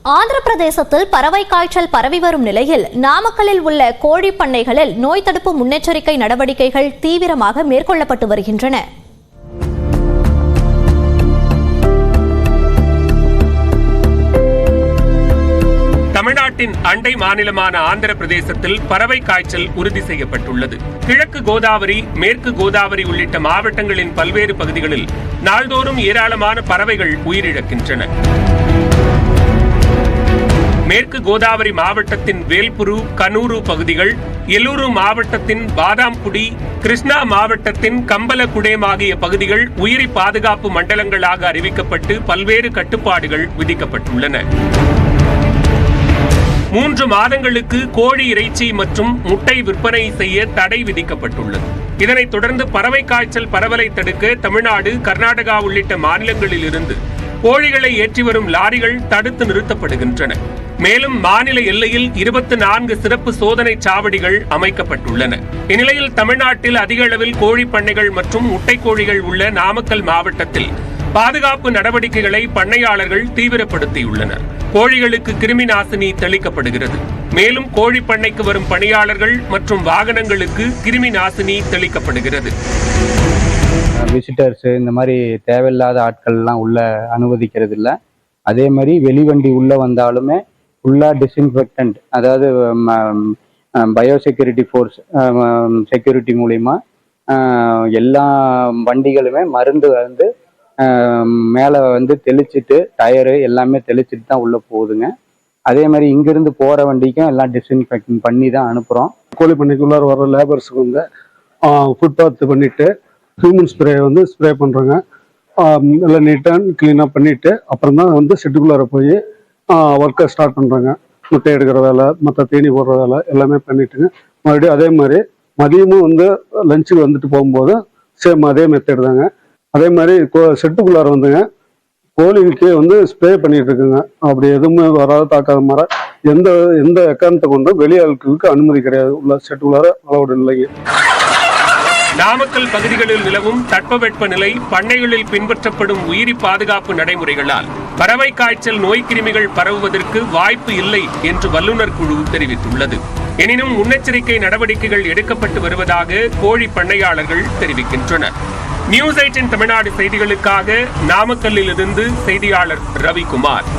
ஆந்திர பிரதேசத்தில் பறவை காய்ச்சல் பரவி வரும் நிலையில் நாமக்கல்லில் உள்ள கோழி பண்ணைகளில் நோய் தடுப்பு முன்னெச்சரிக்கை நடவடிக்கைகள் தீவிரமாக மேற்கொள்ளப்பட்டு வருகின்றன. தமிழ்நாட்டின் அண்டை மாநிலமான ஆந்திர பிரதேசத்தில் பறவை காய்ச்சல் உறுதி செய்யப்பட்டுள்ளது. கிழக்கு கோதாவரி, மேற்கு கோதாவரி உள்ளிட்ட மாவட்டங்களின் பல்வேறு பகுதிகளில் நாள்தோறும் ஏராளமான பறவைகள் உயிரிழக்கின்றன. மேற்கு கோதாவரி மாவட்டத்தின் வேல்புரு, கனூரு பகுதிகள், எல்லூரு மாவட்டத்தின் பாதாம்புடி, கிருஷ்ணா மாவட்டத்தின் கம்பலகுடேம் ஆகிய பகுதிகள் உயிரி பாதுகாப்பு மண்டலங்களாக அறிவிக்கப்பட்டு பல்வேறு கட்டுப்பாடுகள் விதிக்கப்பட்டுள்ளன. 3 மாதங்களுக்கு கோழி இறைச்சி மற்றும் முட்டை விற்பனை செய்ய தடை விதிக்கப்பட்டுள்ளது. இதனைத் தொடர்ந்து பறவை காய்ச்சல் பரவலை தடுக்க தமிழ்நாடு, கர்நாடகா உள்ளிட்ட மாநிலங்களில் இருந்து கோழிகளை ஏற்றி வரும் லாரிகள் தடுத்து நிறுத்தப்படுகின்றன. மேலும் மாநில எல்லையில் 24 சிறப்பு சோதனை சாவடிகள் அமைக்கப்பட்டுள்ளன. இந்நிலையில் தமிழ்நாட்டில் அதிக அளவில் கோழி பண்ணைகள் மற்றும் முட்டை கோழிகள் உள்ள நாமக்கல் மாவட்டத்தில் பாதுகாப்பு நடவடிக்கைகளை பண்ணையாளர்கள் தீவிரப்படுத்தியுள்ளனர். கோழிகளுக்கு கிருமி நாசினி தெளிக்கப்படுகிறது. மேலும் கோழி பண்ணைக்கு வரும் பணியாளர்கள் மற்றும் வாகனங்களுக்கு கிருமி நாசினி தெளிக்கப்படுகிறது. விசிட்டர்ஸ் இந்த மாதிரி தேவையில்லாத ஆட்கள்லாம் உள்ள அனுமதிக்கிறது இல்லை. அதே மாதிரி வெளிவண்டி உள்ள வந்தாலுமே ஃபுல்லாக டிஸ்இன்ஃபெக்டன்ட், அதாவது பயோசெக்யூரிட்டி ஃபோர்ஸ் செக்யூரிட்டி மூலிமா எல்லா வண்டிகளுமே மருந்து வந்து மேலே வந்து தெளிச்சுட்டு, டயரு எல்லாமே தெளிச்சுட்டு தான் உள்ளே போகுதுங்க. அதே மாதிரி இங்கிருந்து போகிற வண்டிக்கும் எல்லாம் டிஸ்இன்ஃபெக்ஷன் பண்ணி தான் அனுப்புகிறோம். கோழி பண்ணைக்குள்ளார வர லேபர்ஸுக்கு வந்து ஃபுட்பாத் பண்ணிவிட்டு ஹியூமன் ஸ்ப்ரே வந்து ஸ்ப்ரே பண்ணுறோங்க. எல்லாம் நீட்டாக க்ளீனாக பண்ணிவிட்டு அப்புறம் தான் வந்து ஷெட்டுக்குள்ளார போய் ஒர்க்கை ஸ்டார்ட் பண்ணுறாங்க. முட்டை எடுக்கிற வேலை, மற்ற தீனி போடுற வேலை எல்லாமே பண்ணிட்டுங்க. மறுபடியும் அதே மாதிரி மதியமும் வந்து லஞ்சுக்கு வந்துட்டு போகும்போது சேம் அதே மெத்தட் தாங்க. அதே மாதிரி ஷெட்டுக்குள்ளார வந்துங்க கோழிக்கு வந்து ஸ்ப்ரே பண்ணிட்டு இருக்குங்க. அப்படி எதுவுமே வராத தாக்காத மாதிரி எந்த எக்காரணத்தை கொண்டும் வெளி ஆட்களுக்கு அனுமதி கிடையாது. உள்ள ஷெட்டுக்குள்ளார அலவுட் இல்லைங்க. நாமக்கல் பகுதிகளில் நிலவும் தட்பவெட்ப நிலை, பண்ணைகளில் பின்பற்றப்படும் உயிரி பாதுகாப்பு நடைமுறைகளால் பறவை காய்ச்சல் நோய் கிருமிகள் பரவுவதற்கு வாய்ப்பு இல்லை என்று வல்லுநர் குழு தெரிவித்துள்ளது. எனினும் முன்னெச்சரிக்கை நடவடிக்கைகள் எடுக்கப்பட்டு வருவதாக கோழி பண்ணையாளர்கள் தெரிவிக்கின்றனர். நியூஸ் 18 தமிழ்நாடு செய்திகளுக்காக நாமக்கல்லில் இருந்து செய்தியாளர் ரவிக்குமார்.